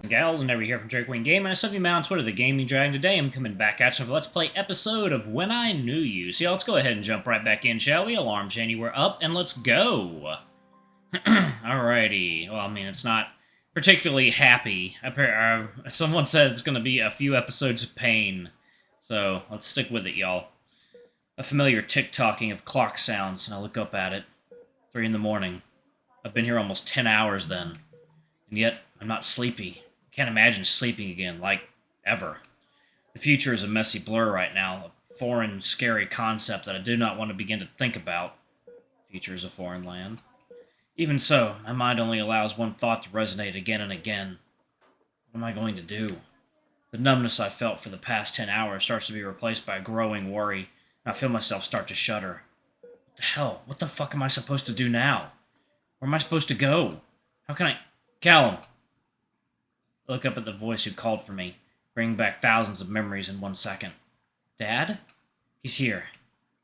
Gals, and never hear from Drake Wayne Game, and I sub you on Twitter, the Gaming Dragon. Today I'm coming back at you for Let's Play episode of When I Knew You. So yeah, let's go ahead and jump right back in, shall we? Alarm Jenny, we're up, and let's go. Alrighty. Well, I mean, it's not particularly happy. Someone said it's going to be a few episodes of pain. So let's stick with it, y'all. A familiar tick-tocking of clock sounds, and I look up at it. 3 in the morning. I've been here almost 10 hours then. And yet, I'm not sleepy. Can't imagine sleeping again, like, ever. The future is a messy blur right now, a foreign, scary concept that I do not want to begin to think about. The future is a foreign land. Even so, my mind only allows one thought to resonate again and again. What am I going to do? The numbness I felt for the past 10 hours starts to be replaced by a growing worry, and I feel myself start to shudder. What the hell? What the fuck am I supposed to do now? Where am I supposed to go? How can I... Callum! I look up at the voice who called for me, bringing back thousands of memories in 1 second. Dad? He's here.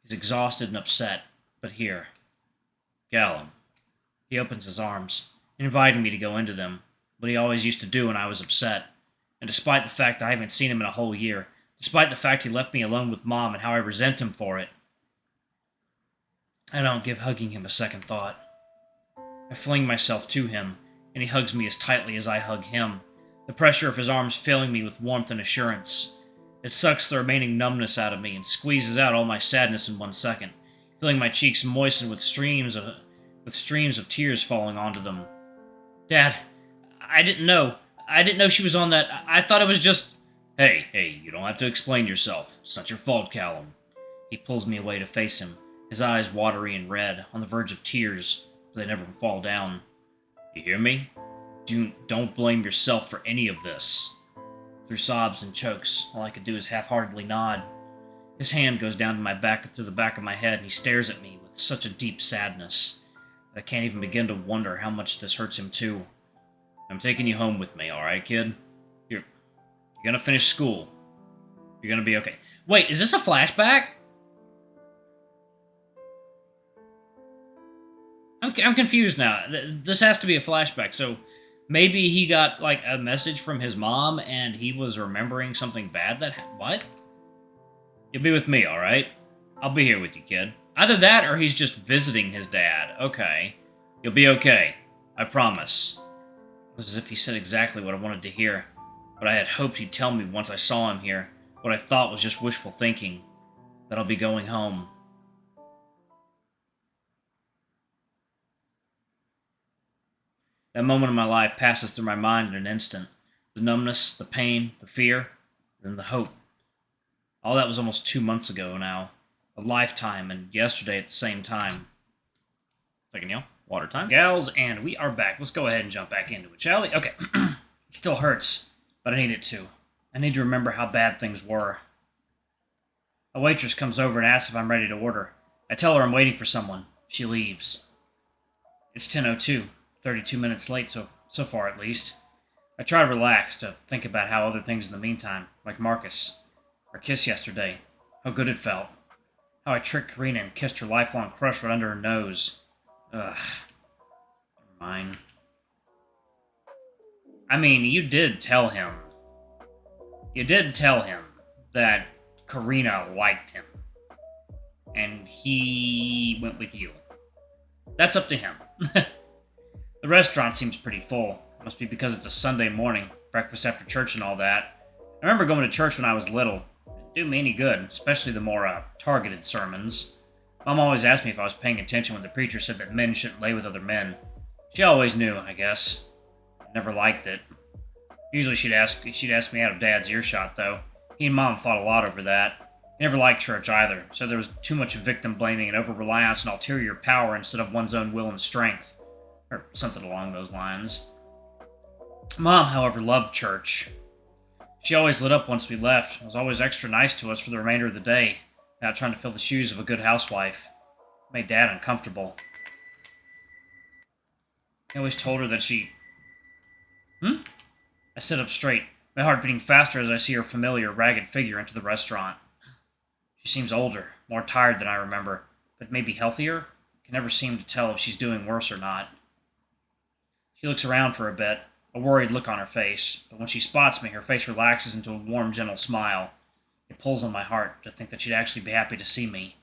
He's exhausted and upset, but here. Callum. He opens his arms, inviting me to go into them, what he always used to do when I was upset. And despite the fact I haven't seen him in a whole year, despite the fact he left me alone with Mom and how I resent him for it, I don't give hugging him a second thought. I fling myself to him, and he hugs me as tightly as I hug him, the pressure of his arms filling me with warmth and assurance. It sucks the remaining numbness out of me and squeezes out all my sadness in 1 second, filling my cheeks moistened with streams of tears falling onto them. Dad, I didn't know. I didn't know she was on that. I thought it was just... Hey, you don't have to explain yourself. It's not your fault, Callum. He pulls me away to face him, his eyes watery and red, on the verge of tears, but they never fall down. You hear me? Don't blame yourself for any of this. Through sobs and chokes, all I could do is half-heartedly nod. His hand goes down to my back and through the back of my head, and he stares at me with such a deep sadness that I can't even begin to wonder how much this hurts him too. I'm taking you home with me, alright, kid? You're gonna finish school. You're gonna be okay. Wait, is this a flashback? I'm confused now. This has to be a flashback, so... Maybe he got, like, a message from his mom, and he was remembering something bad that what? You'll be with me, alright? I'll be here with you, kid. Either that, or he's just visiting his dad. Okay. You'll be okay. I promise. It was as if he said exactly what I wanted to hear, but I had hoped he'd tell me once I saw him here, what I thought was just wishful thinking, that I'll be going home. That moment of my life passes through my mind in an instant. The numbness, the pain, the fear, then the hope. All that was almost 2 months ago now. A lifetime, and yesterday at the same time. Second, y'all. Water time. Gals, and we are back. Let's go ahead and jump back into it, shall we? Okay. It still hurts, but I need it to. I need to remember how bad things were. A waitress comes over and asks if I'm ready to order. I tell her I'm waiting for someone. She leaves. It's 10:02. 32 minutes late so far, at least. I try to relax, to think about how other things in the meantime, like Marcus, our kiss yesterday, how good it felt, how I tricked Karina and kissed her lifelong crush right under her nose. Ugh. Never mind. I mean, you did tell him that Karina liked him, and he went with you. That's up to him. The restaurant seems pretty full. Must be because it's a Sunday morning, breakfast after church and all that. I remember going to church when I was little. It didn't do me any good, especially the more targeted sermons. Mom always asked me if I was paying attention when the preacher said that men shouldn't lay with other men. She always knew, I guess. I never liked it. Usually she'd ask me out of Dad's earshot, though. He and Mom fought a lot over that. He never liked church either, so there was too much victim blaming and over-reliance on ulterior power instead of one's own will and strength. Or something along those lines. Mom, however, loved church. She always lit up once we left, was always extra nice to us for the remainder of the day, not trying to fill the shoes of a good housewife. It made Dad uncomfortable. I always told her that she... I sit up straight, my heart beating faster as I see her familiar, ragged figure enter the restaurant. She seems older, more tired than I remember, but maybe healthier? can never seem to tell if she's doing worse or not. She looks around for a bit, a worried look on her face, but when she spots me, her face relaxes into a warm, gentle smile. It pulls on my heart to think that she'd actually be happy to see me.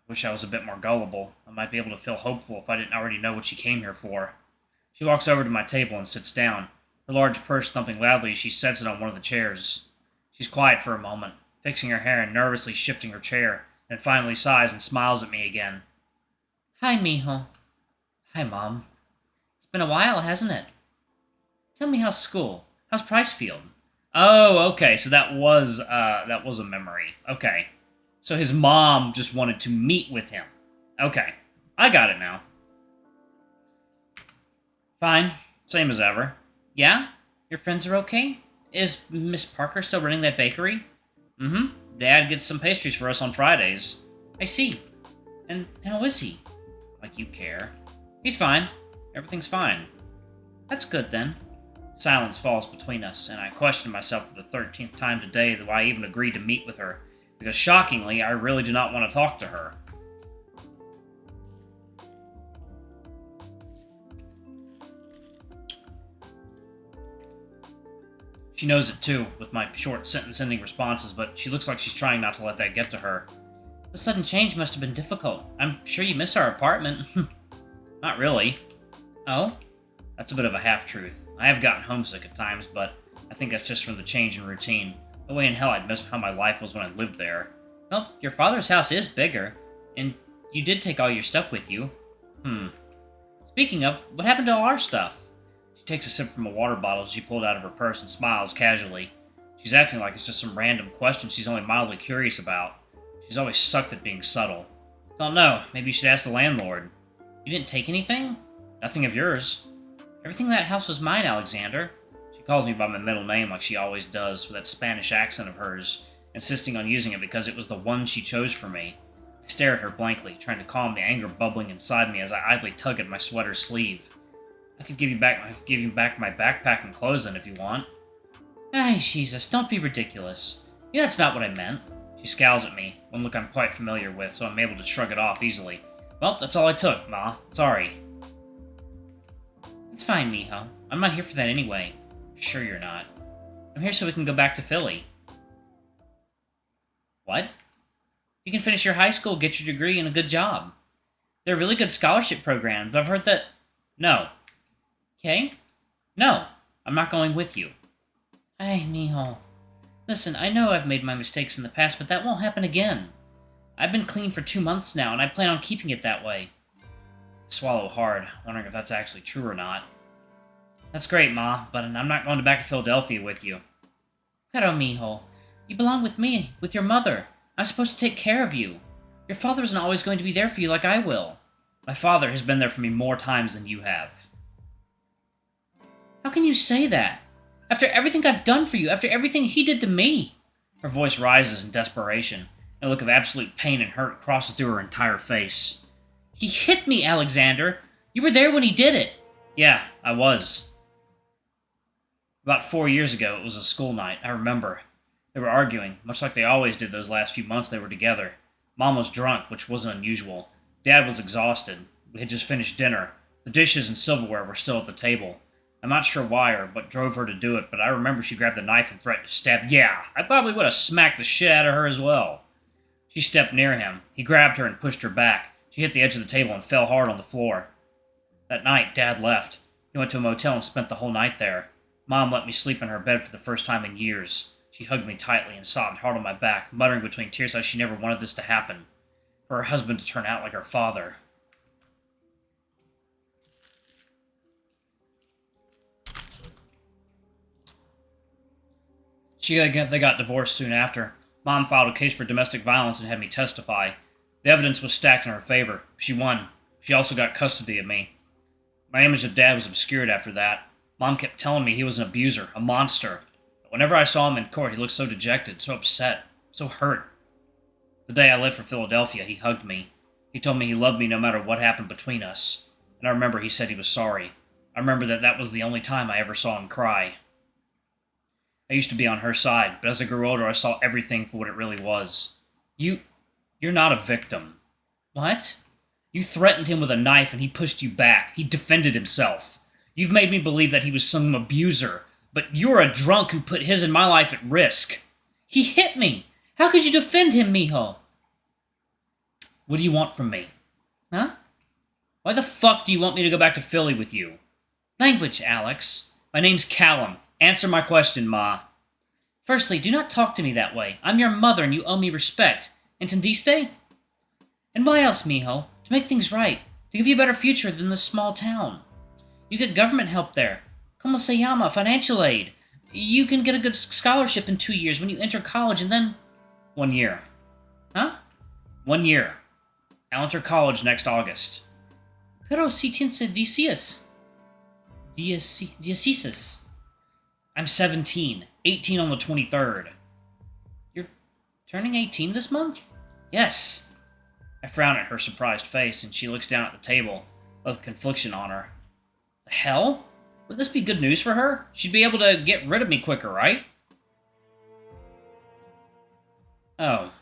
I wish I was a bit more gullible. I might be able to feel hopeful if I didn't already know what she came here for. She walks over to my table and sits down, her large purse thumping loudly as she sets it on one of the chairs. She's quiet for a moment, fixing her hair and nervously shifting her chair, then finally sighs and smiles at me again. Hi, Mijo. Hi, Mom. It's been a while, hasn't it? Tell me how's school. How's Pricefield? Oh, okay, so that was a memory. Okay. So his mom just wanted to meet with him. Okay. I got it now. Fine. Same as ever. Yeah? Your friends are okay? Is Miss Parker still running that bakery? Mm-hmm. Dad gets some pastries for us on Fridays. I see. And how is he? Like you care. He's fine. Everything's fine. That's good, then. Silence falls between us, and I question myself for the 13th time today why I even agreed to meet with her, because shockingly, I really do not want to talk to her. She knows it too, with my short sentence-ending responses, but she looks like she's trying not to let that get to her. The sudden change must have been difficult. I'm sure you miss our apartment. Not really. Oh? That's a bit of a half-truth. I have gotten homesick at times, but I think that's just from the change in routine. No way in hell I'd miss how my life was when I lived there. Well, your father's house is bigger, and you did take all your stuff with you. Speaking of, what happened to all our stuff? She takes a sip from a water bottle she pulled out of her purse and smiles casually. She's acting like it's just some random question she's only mildly curious about. She's always sucked at being subtle. Don't know, maybe you should ask the landlord. You didn't take anything? Nothing of yours. Everything in that house was mine, Alexander. She calls me by my middle name like she always does, with that Spanish accent of hers, insisting on using it because it was the one she chose for me. I stare at her blankly, trying to calm the anger bubbling inside me as I idly tug at my sweater's sleeve. I could give you back my backpack and clothes then if you want. Ay, Jesus, don't be ridiculous. You know that's not what I meant. She scowls at me, one look I'm quite familiar with, so I'm able to shrug it off easily. Well, that's all I took, Ma. Sorry. It's fine, Mijo. I'm not here for that anyway. Sure you're not. I'm here so we can go back to Philly. What? You can finish your high school, get your degree, and a good job. They're really good scholarship programs, but I've heard that... No. Okay? No. I'm not going with you. Ay, Mijo. Listen, I know I've made my mistakes in the past, but that won't happen again. I've been clean for 2 months now, and I plan on keeping it that way. I swallow hard, wondering if that's actually true or not. That's great, Ma, but I'm not going back to Philadelphia with you. Pero, mijo, you belong with me, with your mother. I'm supposed to take care of you. Your father isn't always going to be there for you like I will. My father has been there for me more times than you have. How can you say that? After everything I've done for you, after everything he did to me? Her voice rises in desperation, and a look of absolute pain and hurt crosses through her entire face. He hit me, Alexander! You were there when he did it! Yeah, I was. About 4 years ago, it was a school night, I remember. They were arguing, much like they always did those last few months they were together. Mom was drunk, which wasn't unusual. Dad was exhausted. We had just finished dinner. The dishes and silverware were still at the table. I'm not sure why or what drove her to do it, but I remember she grabbed the knife and threatened to stab. Yeah, I probably would have smacked the shit out of her as well. She stepped near him. He grabbed her and pushed her back. She hit the edge of the table and fell hard on the floor. That night, Dad left. He went to a motel and spent the whole night there. Mom let me sleep in her bed for the first time in years. She hugged me tightly and sobbed hard on my back, muttering between tears how she never wanted this to happen. For her husband to turn out like her father. They got divorced soon after. Mom filed a case for domestic violence and had me testify. The evidence was stacked in her favor. She won. She also got custody of me. My image of Dad was obscured after that. Mom kept telling me he was an abuser, a monster. But whenever I saw him in court, he looked so dejected, so upset, so hurt. The day I left for Philadelphia, he hugged me. He told me he loved me no matter what happened between us. And I remember he said he was sorry. I remember that was the only time I ever saw him cry. I used to be on her side, but as I grew older, I saw everything for what it really was. You're not a victim. What? You threatened him with a knife and he pushed you back. He defended himself. You've made me believe that he was some abuser, but you're a drunk who put his and my life at risk. He hit me. How could you defend him, mijo? What do you want from me? Huh? Why the fuck do you want me to go back to Philly with you? Language, Alex. My name's Callum. Answer my question, Ma. Firstly, do not talk to me that way. I'm your mother and you owe me respect. Entendiste? And why else, mijo? To make things right. To give you a better future than this small town. You get government help there. Como se llama? Financial aid. You can get a good scholarship in 2 years when you enter college and then... 1 year. Huh? 1 year. I'll enter college next August. Pero si tienes dieciséis. I'm 17. 18 on the 23rd. You're turning 18 this month? Yes. I frown at her surprised face, and she looks down at the table, with confliction on her. The hell? Would this be good news for her? She'd be able to get rid of me quicker, right? Oh.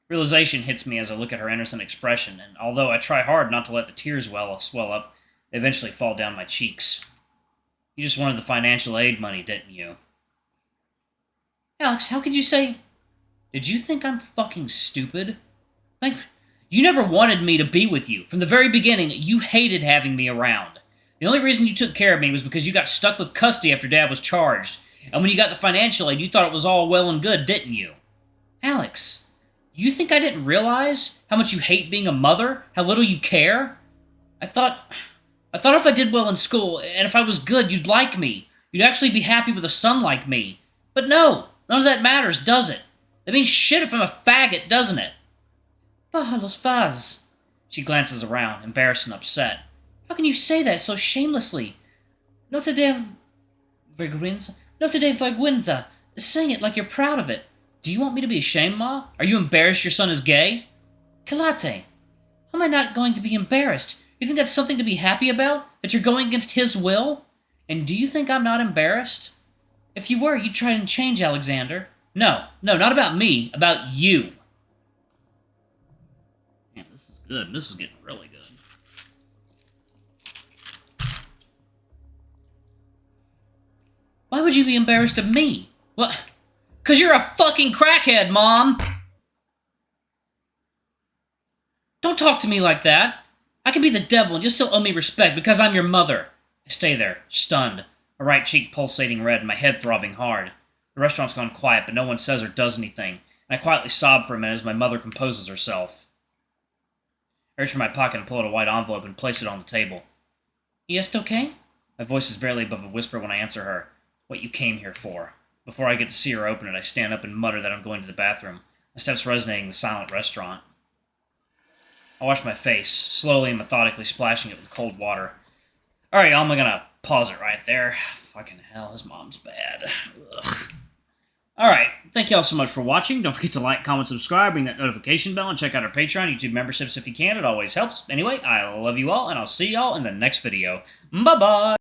Realization hits me as I look at her innocent expression, and although I try hard not to let the tears swell up, they eventually fall down my cheeks. You just wanted the financial aid money, didn't you? Alex, how could you say... Did you think I'm fucking stupid? Like, you never wanted me to be with you. From the very beginning, you hated having me around. The only reason you took care of me was because you got stuck with custody after Dad was charged. And when you got the financial aid, you thought it was all well and good, didn't you? Alex, you think I didn't realize how much you hate being a mother? How little you care? I thought if I did well in school, and if I was good, you'd like me. You'd actually be happy with a son like me. But no, none of that matters, does it? That means shit if I'm a faggot, doesn't it? Bah, los faz. She glances around, embarrassed and upset. How can you say that so shamelessly? No te de vergüenza. No te de vergüenza. Saying it like you're proud of it. Do you want me to be ashamed, Ma? Are you embarrassed your son is gay? Calate. How am I not going to be embarrassed? You think that's something to be happy about? That you're going against his will? And do you think I'm not embarrassed? If you were, you'd try and change Alexander. No, not about me. About you. Man, this is good. This is getting really good. Why would you be embarrassed of me? What? 'Cause you're a fucking crackhead, Mom! Don't talk to me like that. I can be the devil and you still owe me respect because I'm your mother. I stay there, stunned, my right cheek pulsating red and my head throbbing hard. The restaurant's gone quiet, but no one says or does anything, and I quietly sob for a minute as my mother composes herself. I reach for my pocket and pull out a white envelope and place it on the table. Yes, okay? My voice is barely above a whisper when I answer her. What you came here for. Before I get to see her open it, I stand up and mutter that I'm going to the bathroom, my steps resonating in the silent restaurant. I wash my face, slowly and methodically splashing it with cold water. Alright, y'all, I'm gonna pause it right there. Fucking hell, his mom's bad. Ugh. Alright, thank y'all so much for watching. Don't forget to like, comment, subscribe, ring that notification bell, and check out our Patreon, YouTube memberships if you can. It always helps. Anyway, I love you all, and I'll see y'all in the next video. Bye-bye!